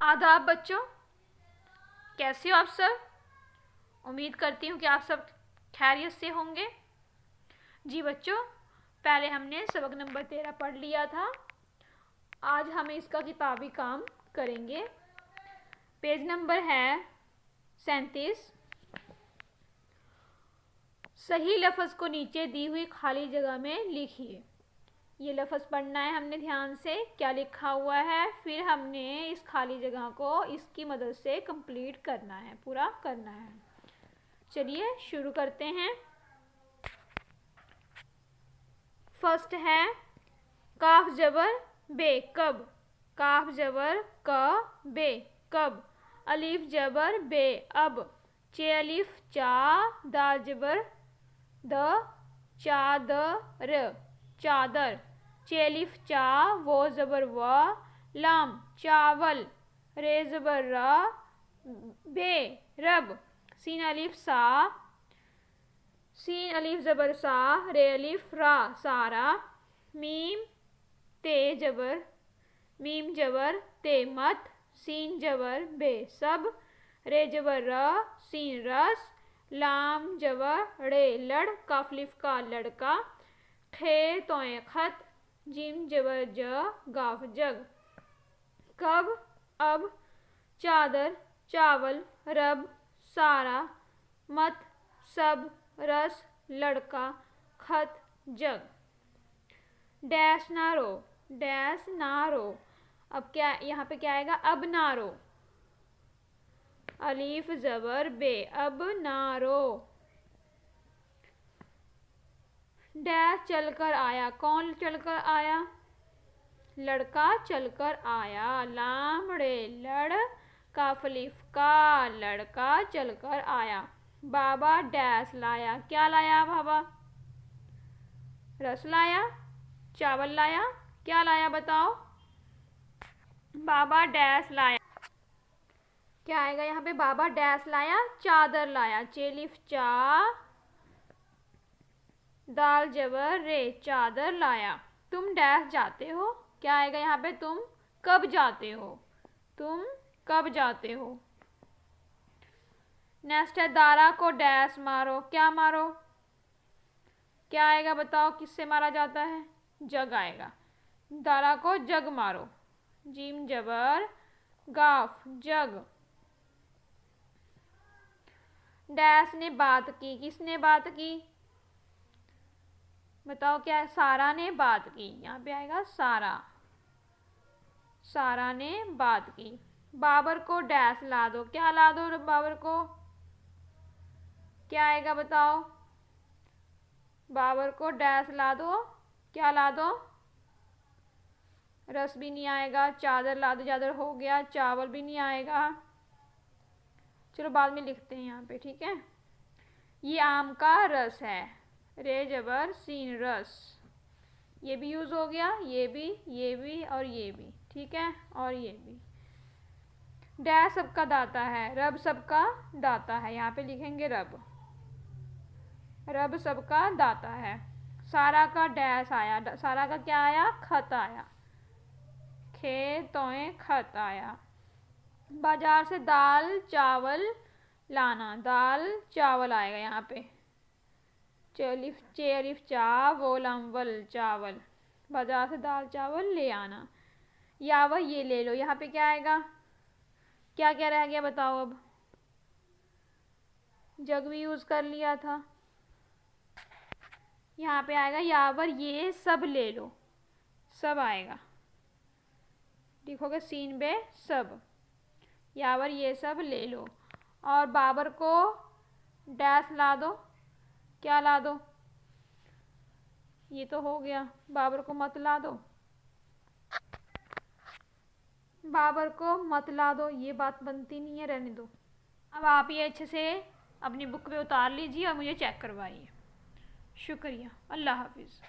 आदाब बच्चों, कैसे हो आप सब। उम्मीद करती हूँ कि आप सब खैरियत से होंगे। जी बच्चों, पहले हमने सबक नंबर 13 पढ़ लिया था। आज हम इसका किताबी काम करेंगे। पेज नंबर है 37। सही लफ्ज़ को नीचे दी हुई खाली जगह में लिखिए। ये लफ्ज़ पढ़ना है हमने ध्यान से, क्या लिखा हुआ है, फिर हमने इस खाली जगह को इसकी मदद से कंप्लीट करना है, पूरा करना है। चलिए शुरू करते हैं। फर्स्ट है काफ जबर बे कब, काफ जबर क बे कब, अलीफ जबर बे अब, चे अलीफ चा, दाल जबर द, चादर चादर, चेलिफ चा, वो जबर व, लाम चावल, रे जबर र, बे रब, सीन अलिफ सा, सीन अलिफ जबर सा, रे अलिफ रा सारा, मीम ते जबर, मीम जबर ते मत, सीन जबर बे सब, रे जबर र, सीन रस, लाम जबर रे लड़, काफलिफ का लड़का, खे तोए खत, जिम जबर ज, गाफ जग, कब अब, चादर चावल, रब सारा, मत सब, रस लड़का, खत जग। डैश ना रो, डैश ना रो। अब क्या यहाँ पे क्या आएगा, अब ना रो, अलीफ जबर बे, अब ना रो। डैश चलकर आया, कौन चलकर आया, लड़का चलकर आया, लाम रे लड़, काफलिफ का लड़का चलकर आया। बाबा डैश लाया, क्या लाया बाबा, रस लाया, चावल लाया, क्या लाया बताओ, बाबा डैश लाया। क्या आएगा यहाँ पे, बाबा डैश लाया, चादर लाया, चेलिफ चा, दाल जबर रे, चादर लाया। तुम डैश जाते हो, क्या आएगा यहाँ पे, तुम कब जाते हो, तुम कब जाते हो। नेक्स्ट है दारा को डैश मारो, क्या मारो, क्या आएगा बताओ, किससे मारा जाता है, जग आएगा, दारा को जग मारो, जीम जबर गाफ जग। डैश ने बात की, किसने बात की बताओ, क्या है, सारा ने बात की, यहाँ पे आएगा सारा, सारा ने बात की। बाबर को डैश ला दो, क्या ला दो बाबर को, क्या आएगा बताओ, बाबर को डैश ला दो, क्या ला दो, रस भी नहीं आएगा, चादर ला दो, चादर हो गया, चावल भी नहीं आएगा। चलो बाद में लिखते हैं यहाँ पे, ठीक है। ये आम का रस है, रे जबर सीन रस, ये भी यूज हो गया, ये भी और ये भी, ठीक है, और ये भी। डैश सबका दाता है, रब सबका दाता है, यहाँ पे लिखेंगे रब, रब सबका दाता है। सारा का डैश आया, सारा का क्या आया, खत आया, खे तोए खत आया। बाजार से दाल चावल लाना, दाल चावल आएगा यहाँ पे, चेलिफ चा, वो लम्वल चावल, बाजार से दाल चावल ले आना। या वह ये ले लो, यहाँ पे क्या आएगा, क्या क्या रह गया बताओ, अब जग भी यूज कर लिया था, यहाँ पे आएगा यावर ये सब ले लो, सब आएगा, लिखोगे सीन बे सब, यावर ये सब ले लो। और बाबर को डैश ला दो, क्या ला दो, ये तो हो गया, बाबर को मत ला दो, बाबर को मत ला दो, ये बात बनती नहीं है, रहने दो। अब आप ये अच्छे से अपनी बुक पे उतार लीजिए और मुझे चेक करवाइए। शुक्रिया, अल्लाह हाफिज़।